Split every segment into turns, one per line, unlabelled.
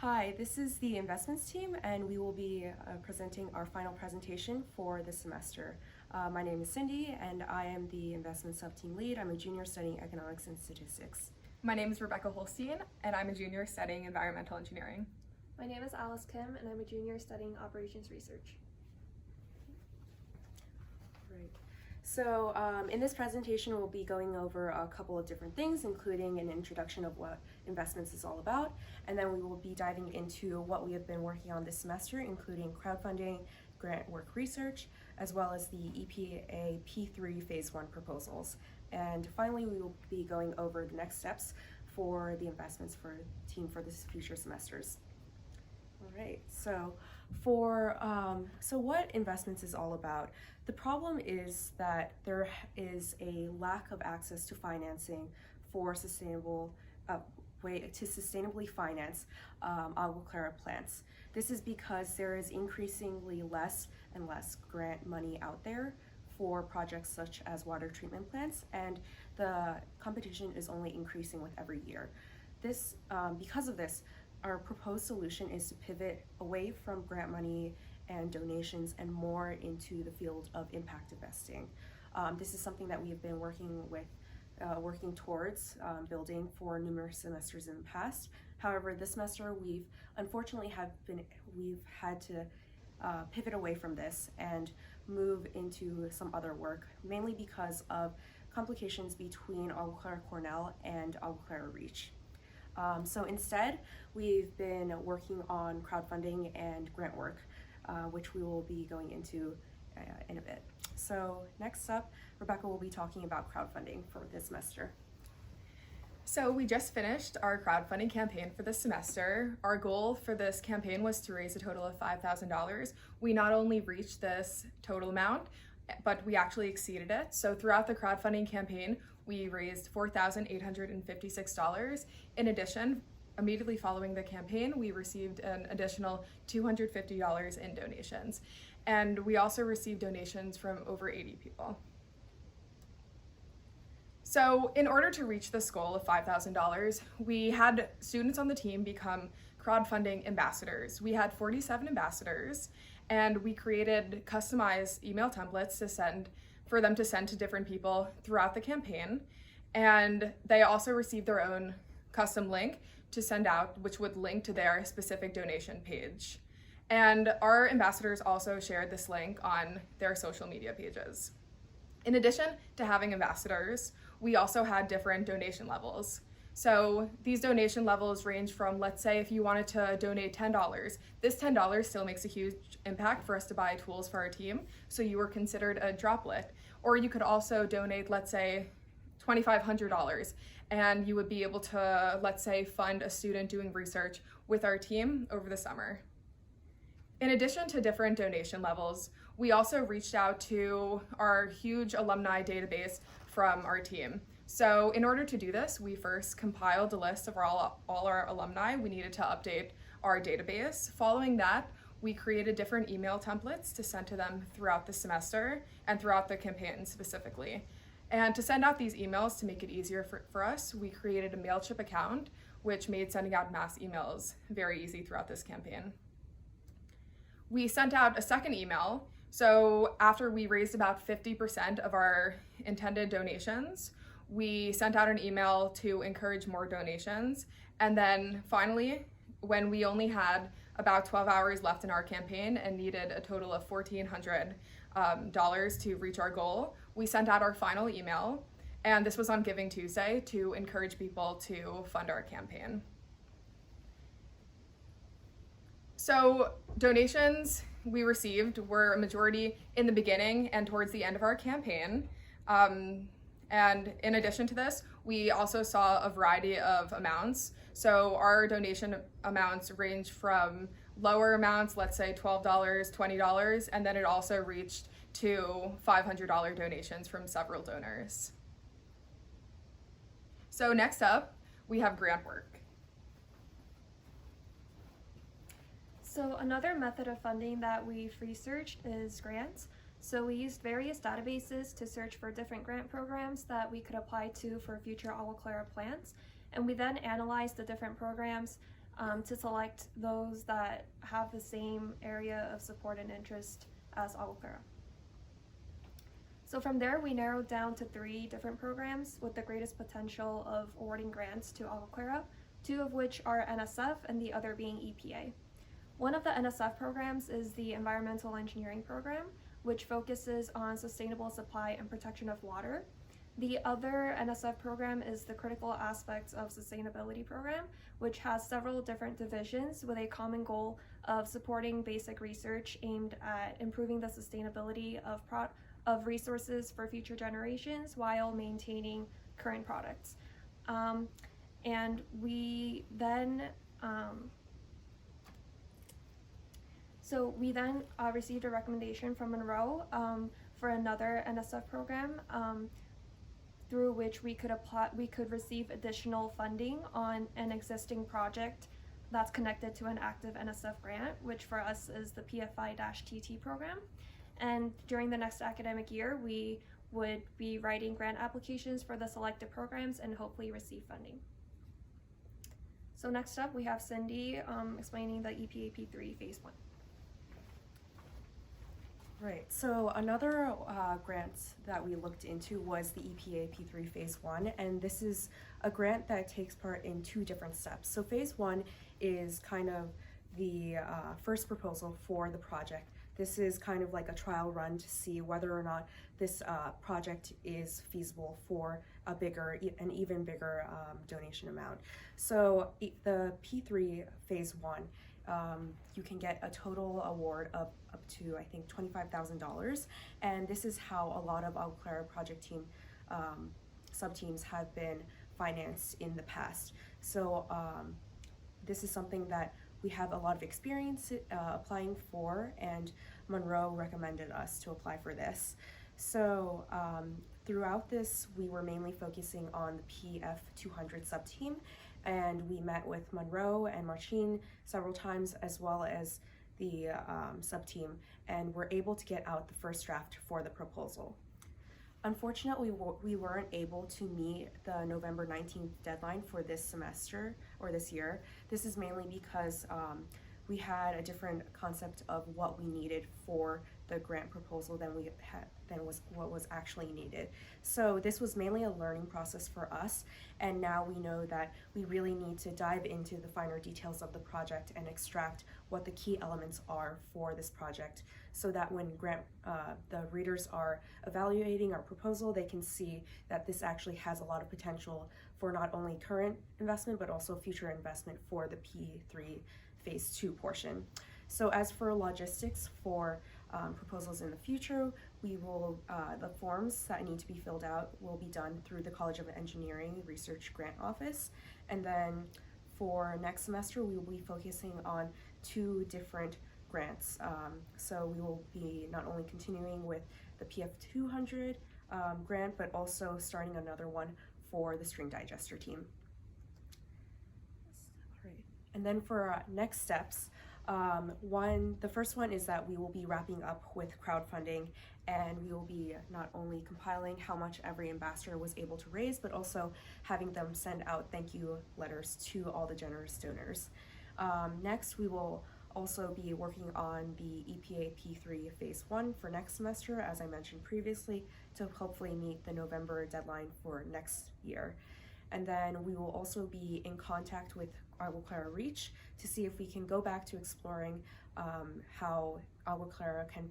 Hi, this is the investments team, and we will be presenting our final presentation for this semester. My name is Cindy, and I am the investment sub-team lead. I'm a junior studying economics and statistics.
My name is Rebecca Holstein, and I'm a junior studying environmental engineering.
My name is Alice Kim, and I'm a junior studying operations research.
Right. So in this presentation, we'll be going over a couple of different things, including an introduction of what investments is all about, and then we will be diving into what we have been working on this semester, including crowdfunding, grant work research, as well as the EPA P3 Phase 1 proposals. And finally, we will be going over the next steps for the investments for the team for this future semesters. All right, so what investments is all about? The problem is that there is a lack of access to financing for sustainably finance AguaCla plants. This is because there is increasingly less and less grant money out there for projects such as water treatment plants, and the competition is only increasing with every year. Because of this, our proposed solution is to pivot away from grant money and donations and more into the field of impact investing. This is something that we have been working towards building for numerous semesters in the past. However, this semester we've had to pivot away from this and move into some other work, mainly because of complications between AguaCla Cornell and AguaCla Reach. So instead, we've been working on crowdfunding and grant work, which we will be going into in a bit. So next up, Rebecca will be talking about crowdfunding for this semester.
So we just finished our crowdfunding campaign for this semester. Our goal for this campaign was to raise a total of $5,000. We not only reached this total amount, but we actually exceeded it. So throughout the crowdfunding campaign, we raised $4,856. In addition, immediately following the campaign, we received an additional $250 in donations. And we also received donations from over 80 people. So in order to reach this goal of $5,000, we had students on the team become crowdfunding ambassadors. We had 47 ambassadors, and we created customized email templates for them to send to different people throughout the campaign. And they also received their own custom link to send out, which would link to their specific donation page. And our ambassadors also shared this link on their social media pages. In addition to having ambassadors, we also had different donation levels. So these donation levels range from, let's say if you wanted to donate $10, this $10 still makes a huge impact for us to buy tools for our team, so you were considered a droplet. Or you could also donate, let's say, $2,500, and you would be able to, let's say, fund a student doing research with our team over the summer. In addition to different donation levels, we also reached out to our huge alumni database from our team. So in order to do this, we first compiled a list of all our alumni. We needed to update our database. Following that, we created different email templates to send to them throughout the semester and throughout the campaign specifically. And to send out these emails to make it easier for us, we created a Mailchimp account, which made sending out mass emails very easy throughout this campaign. We sent out a second email. So after we raised about 50% of our intended donations, we sent out an email to encourage more donations. And then finally, when we only had about 12 hours left in our campaign and needed a total of $1,400 to reach our goal, we sent out our final email. And this was on Giving Tuesday to encourage people to fund our campaign. So donations we received were a majority in the beginning and towards the end of our campaign. And in addition to this, we also saw a variety of amounts. So our donation amounts range from lower amounts, let's say $12, $20, and then it also reached to $500 donations from several donors. So next up, we have grant work.
So another method of funding that we've researched is grants. So we used various databases to search for different grant programs that we could apply to for future AguaCla plants. And we then analyzed the different programs to select those that have the same area of support and interest as AguaCla. So from there, we narrowed down to 3 different programs with the greatest potential of awarding grants to AguaCla, 2 of which are NSF and the other being EPA. One of the NSF programs is the Environmental Engineering Program, which focuses on sustainable supply and protection of water. The other NSF program is the Critical Aspects of Sustainability Program, which has several different divisions with a common goal of supporting basic research aimed at improving the sustainability of resources for future generations while maintaining current products. And we then received a recommendation from Monroe for another NSF program through which we could receive additional funding on an existing project that's connected to an active NSF grant, which for us is the PFI-TT program. And during the next academic year, we would be writing grant applications for the selected programs and hopefully receive funding. So next up, we have Cindy explaining the EPA P3 Phase 1.
Right, so another grant that we looked into was the EPA P3 Phase 1, and this is a grant that takes part in 2 different steps. So Phase 1 is kind of the first proposal for the project. This is kind of like a trial run to see whether or not this project is feasible for an even bigger donation amount. So the P3 Phase 1, you can get a total award of up to, I think, $25,000. And this is how a lot of AguaCla project team sub-teams have been financed in the past. So this is something that we have a lot of experience applying for, and Monroe recommended us to apply for this. So throughout this, we were mainly focusing on the PF200 sub-team, and we met with Monroe and Marcin several times, as well as the sub-team, and were able to get out the first draft for the proposal. Unfortunately, we weren't able to meet the November 19th deadline for this semester or this year. This is mainly because we had a different concept of what we needed for the grant proposal than what was actually needed. So this was mainly a learning process for us, and now we know that we really need to dive into the finer details of the project and extract what the key elements are for this project, so that when the readers are evaluating our proposal, they can see that this actually has a lot of potential for not only current investment but also future investment for the P3 Phase 2 portion. So as for logistics for proposals in the future, we will the forms that need to be filled out will be done through the College of Engineering Research Grant Office, and then for next semester we will be focusing on 2 different grants. So we will be not only continuing with the PF200 grant, but also starting another one for the string digester team. And then for our next steps, the first one is that we will be wrapping up with crowdfunding, and we will be not only compiling how much every ambassador was able to raise, but also having them send out thank you letters to all the generous donors. Next, we will also be working on the EPA P3 Phase 1 for next semester, as I mentioned previously, to hopefully meet the November deadline for next year. And then we will also be in contact with AguaCla Reach to see if we can go back to exploring how AguaCla can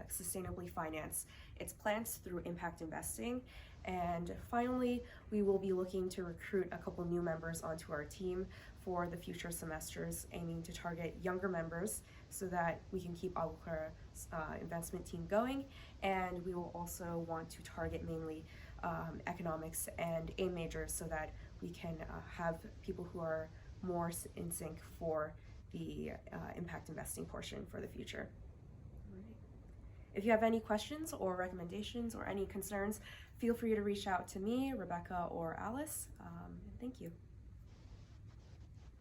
sustainably finance its plants through impact investing. And finally, we will be looking to recruit a couple new members onto our team for the future semesters, aiming to target younger members so that we can keep AguaCla's investment team going. And we will also want to target mainly economics and A majors so that we can have people who are more in sync for the impact investing portion for the future. If you have any questions or recommendations or any concerns, feel free to reach out to me, Rebecca, or Alice. Thank you.